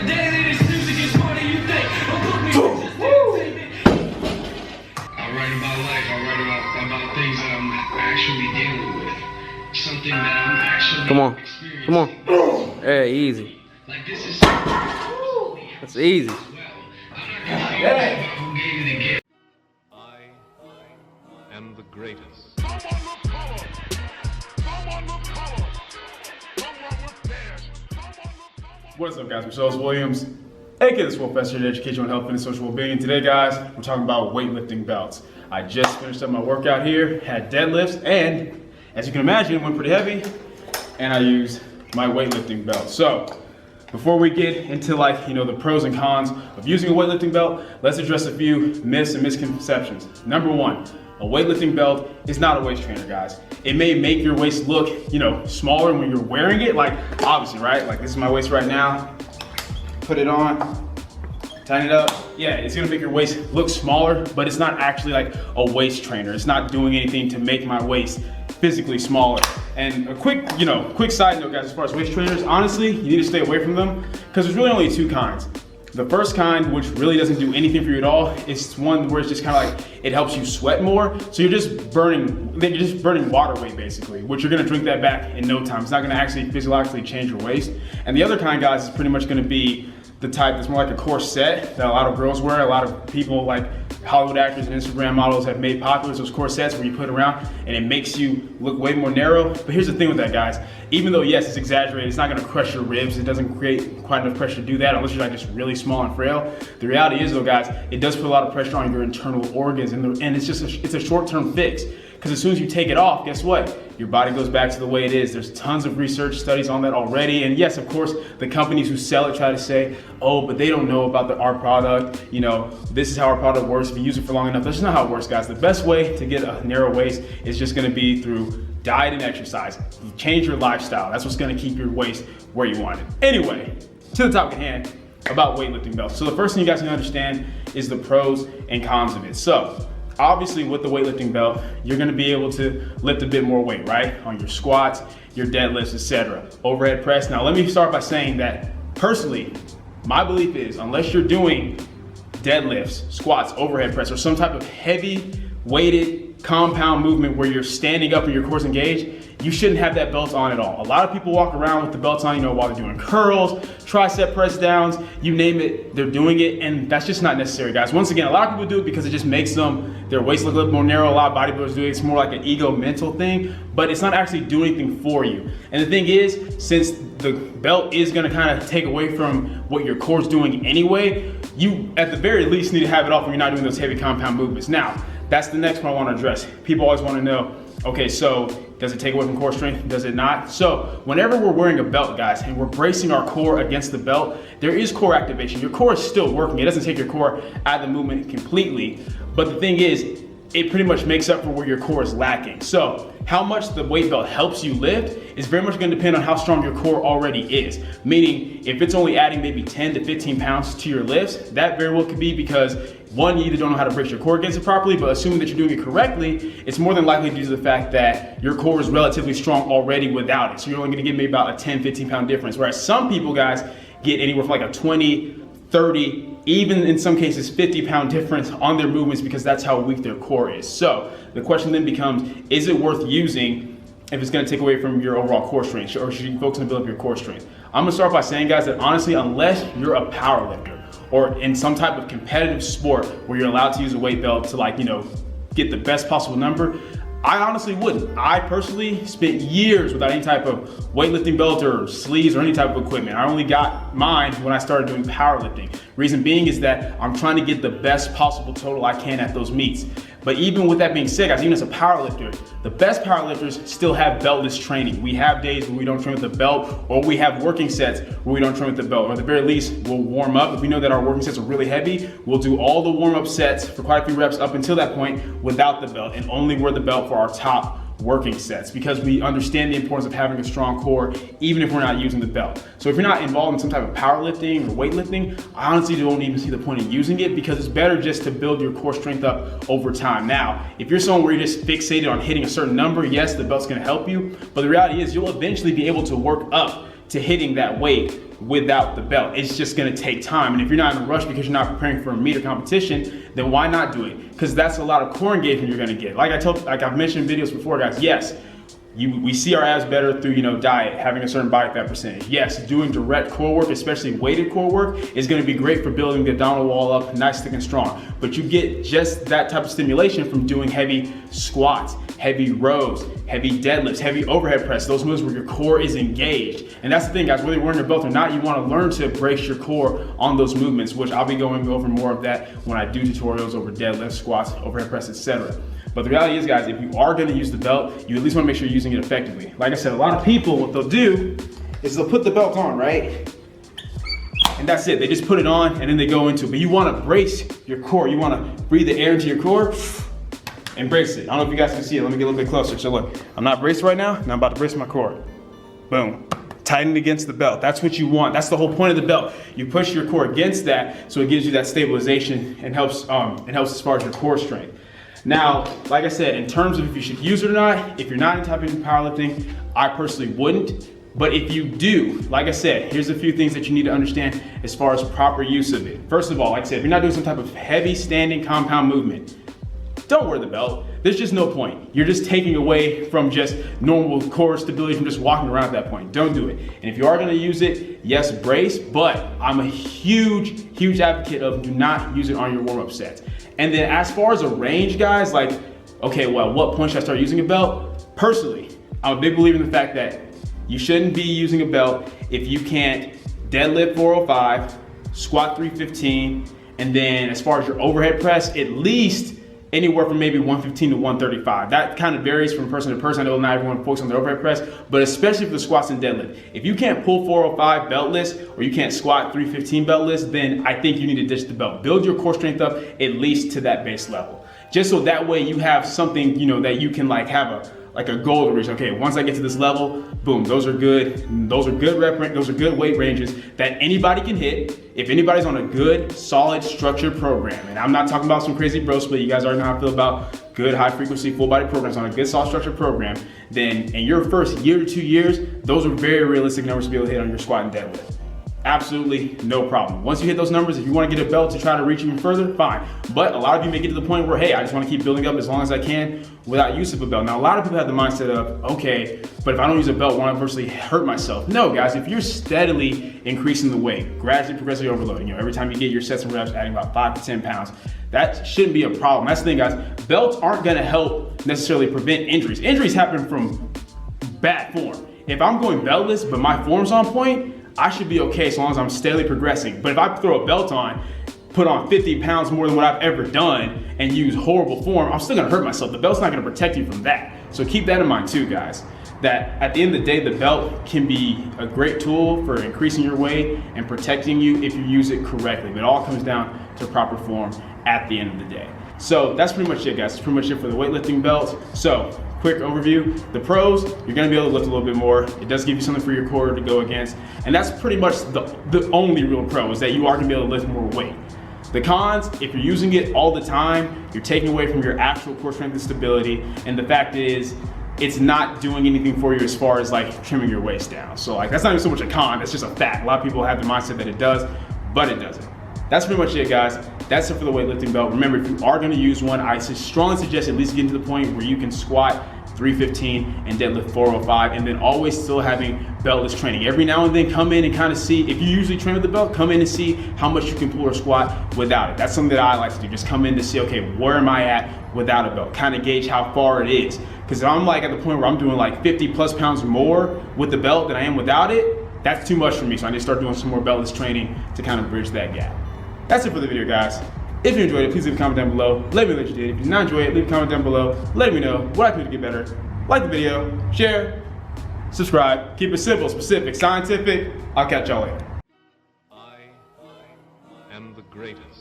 the day that this music is harder you think. I write about life, I write about things that I'm actually dealing with. Something that I'm actually experiencing. Come on. Hey, easy. Like this is That's easy. well. I'm not confused about who gave it a gift. I am the greatest. What's up, guys? I'm Charles Williams, aka TheSwolefessor, in education on health, fitness, social well-being. And today, guys, we're talking about weightlifting belts. I just finished up my workout here, had deadlifts, and as you can imagine, it went pretty heavy, and I used my weightlifting belt. So, before we get into the pros and cons of using a weightlifting belt, let's address a few myths and misconceptions. Number one, a weightlifting belt is not a waist trainer, guys. It may make your waist look, smaller when you're wearing it, obviously, right? Like this is my waist right now. Put it on, tighten it up. Yeah, it's gonna make your waist look smaller, but it's not actually like a waist trainer. It's not doing anything to make my waist physically smaller. And a quick side note, guys, as far as waist trainers, honestly, you need to stay away from them because there's really only two kinds. The first kind, which really doesn't do anything for you at all, is one where it's just kind of like, it helps you sweat more. So you're just burning water weight basically, which you're gonna drink that back in no time. It's not gonna actually physiologically change your waist. And the other kind, guys, is pretty much gonna be the type that's more like a corset that a lot of girls wear. A lot of people like Hollywood actors and Instagram models have made popular, those corsets where you put it around and it makes you look way more narrow. But here's the thing with that, guys. Even though, yes, it's exaggerated, it's not gonna crush your ribs. It doesn't create quite enough pressure to do that unless you're like just really small and frail. The reality is though, guys, it does put a lot of pressure on your internal organs and it's a short-term fix. Because as soon as you take it off, guess what? Your body goes back to the way it is. There's tons of research studies on that already. And yes, of course, the companies who sell it try to say, oh, but they don't know about our product. This is how our product works. If you use it for long enough, that's just not how it works, guys. The best way to get a narrow waist is just gonna be through diet and exercise. You change your lifestyle. That's what's gonna keep your waist where you want it. Anyway, to the topic at hand about weightlifting belts. So the first thing you guys need to understand is the pros and cons of it. So, obviously with the weightlifting belt, you're gonna be able to lift a bit more weight, right? On your squats, your deadlifts, etc. Overhead press. Now let me start by saying that personally, my belief is unless you're doing deadlifts, squats, overhead press, or some type of heavy weighted compound movement where you're standing up and your core's engaged, you shouldn't have that belt on at all. A lot of people walk around with the belts on, while they're doing curls, tricep press downs, you name it, they're doing it, and that's just not necessary, guys. Once again, a lot of people do it because it just makes their waist look a little more narrow. A lot of bodybuilders do it. It's more like an ego mental thing, but it's not actually doing anything for you. And the thing is, since the belt is gonna kind of take away from what your core's doing anyway, you at the very least need to have it off when you're not doing those heavy compound movements. Now, that's the next one I want to address. People always want to know, okay, so does it take away from core strength? Does it not? So whenever we're wearing a belt, guys, and we're bracing our core against the belt, there is core activation. Your core is still working. It doesn't take your core out of the movement completely. But the thing is, it pretty much makes up for where your core is lacking. So how much the weight belt helps you lift is very much going to depend on how strong your core already is. Meaning, if it's only adding maybe 10 to 15 pounds to your lifts, that very well could be because one, you either don't know how to brace your core against it properly, but assuming that you're doing it correctly, it's more than likely due to the fact that your core is relatively strong already without it. So you're only going to get maybe about a 10, 15 pound difference. Whereas some people, guys, get anywhere from like a 20, 30, even in some cases 50-pound difference on their movements because that's how weak their core is. So the question then becomes, is it worth using if it's gonna take away from your overall core strength, or should you focus on building up your core strength? I'm gonna start by saying, guys, that honestly, unless you're a power lifter or in some type of competitive sport where you're allowed to use a weight belt to get the best possible number, I honestly wouldn't. I personally spent years without any type of weightlifting belt or sleeves or any type of equipment. I only got mine when I started doing powerlifting. Reason being is that I'm trying to get the best possible total I can at those meets. But even with that being said, guys, even as a powerlifter, the best powerlifters still have beltless training. We have days where we don't train with the belt, or we have working sets where we don't train with the belt, or at the very least, we'll warm up. If we know that our working sets are really heavy, we'll do all the warm-up sets for quite a few reps up until that point without the belt, and only wear the belt for our top working sets, because we understand the importance of having a strong core even if we're not using the belt. So if you're not involved in some type of powerlifting or weightlifting, I honestly don't even see the point of using it, because it's better just to build your core strength up over time. Now, if you're someone where you're just fixated on hitting a certain number, yes, the belt's gonna help you, but the reality is you'll eventually be able to work up to hitting that weight without the belt. It's just gonna take time. And if you're not in a rush because you're not preparing for a meet or competition, then why not do it? Because that's a lot of core engagement you're gonna get. Like I've mentioned in videos before, guys, yes, we see our abs better through, diet, having a certain body fat percentage. Yes, doing direct core work, especially weighted core work, is gonna be great for building the abdominal wall up nice, thick, and strong. But you get just that type of stimulation from doing heavy squats, heavy rows, heavy deadlifts, heavy overhead press, those moves where your core is engaged. And that's the thing, guys, whether you're wearing your belt or not, you wanna learn to brace your core on those movements, which I'll be going over more of that when I do tutorials over deadlifts, squats, overhead press, etc. But the reality is, guys, if you are gonna use the belt, you at least wanna make sure you're using it effectively. Like I said, a lot of people, what they'll do is they'll put the belt on, right? And that's it, they just put it on and then they go into it. But you wanna brace your core. You wanna breathe the air into your core and brace it. I don't know if you guys can see it. Let me get a little bit closer. So look, I'm not braced right now, and I'm about to brace my core. Boom. Tighten against the belt. That's what you want. That's the whole point of the belt. You push your core against that so it gives you that stabilization and helps as far as your core strength. Now, like I said, in terms of if you should use it or not, if you're not into powerlifting, I personally wouldn't. But if you do, like I said, here's a few things that you need to understand as far as proper use of it. First of all, like I said, if you're not doing some type of heavy standing compound movement, don't wear the belt. There's just no point. You're just taking away from just normal core stability from just walking around at that point. Don't do it. And if you are gonna use it, yes, brace, but I'm a huge advocate of do not use it on your warm-up sets. And then as far as a range, guys, like, okay, well, at what point should I start using a belt? Personally, I'm a big believer in the fact that you shouldn't be using a belt if you can't deadlift 405, squat 315, and then as far as your overhead press, at least anywhere from maybe 115 to 135. That kind of varies from person to person. I know not everyone focuses on the overhead press, but especially for the squats and deadlift. If you can't pull 405 beltless or you can't squat 315 beltless, then I think you need to ditch the belt. Build your core strength up at least to that base level. Just so that way you have something, that you can have a goal to reach. Okay, once I get to this level, boom, those are good weight ranges that anybody can hit if anybody's on a good, solid, structured program. And I'm not talking about some crazy bro split. You guys already know how I feel about good, high frequency, full body programs on a good, solid, structured program. Then in your first year to 2 years, those are very realistic numbers to be able to hit on your squat and deadlift. Absolutely no problem. Once you hit those numbers, if you want to get a belt to try to reach even further, fine. But a lot of you may get to the point where, hey, I just want to keep building up as long as I can without use of a belt. Now, a lot of people have the mindset of, okay, but if I don't use a belt, won't I virtually hurt myself? No, guys, if you're steadily increasing the weight, gradually, progressively overloading, every time you get your sets and reps, adding about 5 to 10 pounds, that shouldn't be a problem. That's the thing, guys. Belts aren't going to help necessarily prevent injuries. Injuries happen from bad form. If I'm going beltless, but my form's on point, I should be okay as long as I'm steadily progressing. But if I throw a belt on, put on 50 pounds more than what I've ever done, and use horrible form, I'm still gonna hurt myself. The belt's not gonna protect you from that. So keep that in mind too, guys. That at the end of the day, the belt can be a great tool for increasing your weight and protecting you if you use it correctly. But it all comes down to proper form at the end of the day. So that's pretty much it, guys. That's pretty much it for the weightlifting belt. So quick overview, the pros, you're gonna be able to lift a little bit more. It does give you something for your core to go against. And that's pretty much the only real pro, is that you are gonna be able to lift more weight. The cons, if you're using it all the time, you're taking away from your actual core strength and stability. And the fact is, it's not doing anything for you as far as trimming your waist down. So that's not even so much a con, that's just a fact. A lot of people have the mindset that it does, but it doesn't. That's pretty much it, guys. That's it for the weightlifting belt. Remember, if you are gonna use one, I strongly suggest at least getting to the point where you can squat 315 and deadlift 405, and then always still having beltless training. Every now and then come in and kind of see, if you usually train with the belt, come in and see how much you can pull or squat without it. That's something that I like to do. Just come in to see, okay, where am I at without a belt? Kind of gauge how far it is. Because if I'm at the point where I'm doing 50 plus pounds more with the belt than I am without it, that's too much for me. So I need to start doing some more beltless training to kind of bridge that gap. That's it for the video, guys. If you enjoyed it, please leave a comment down below. Let me know that you did. If you did not enjoy it, leave a comment down below. Let me know what I can do to get better. Like the video, share, subscribe. Keep it simple, specific, scientific. I'll catch y'all later. I am the greatest.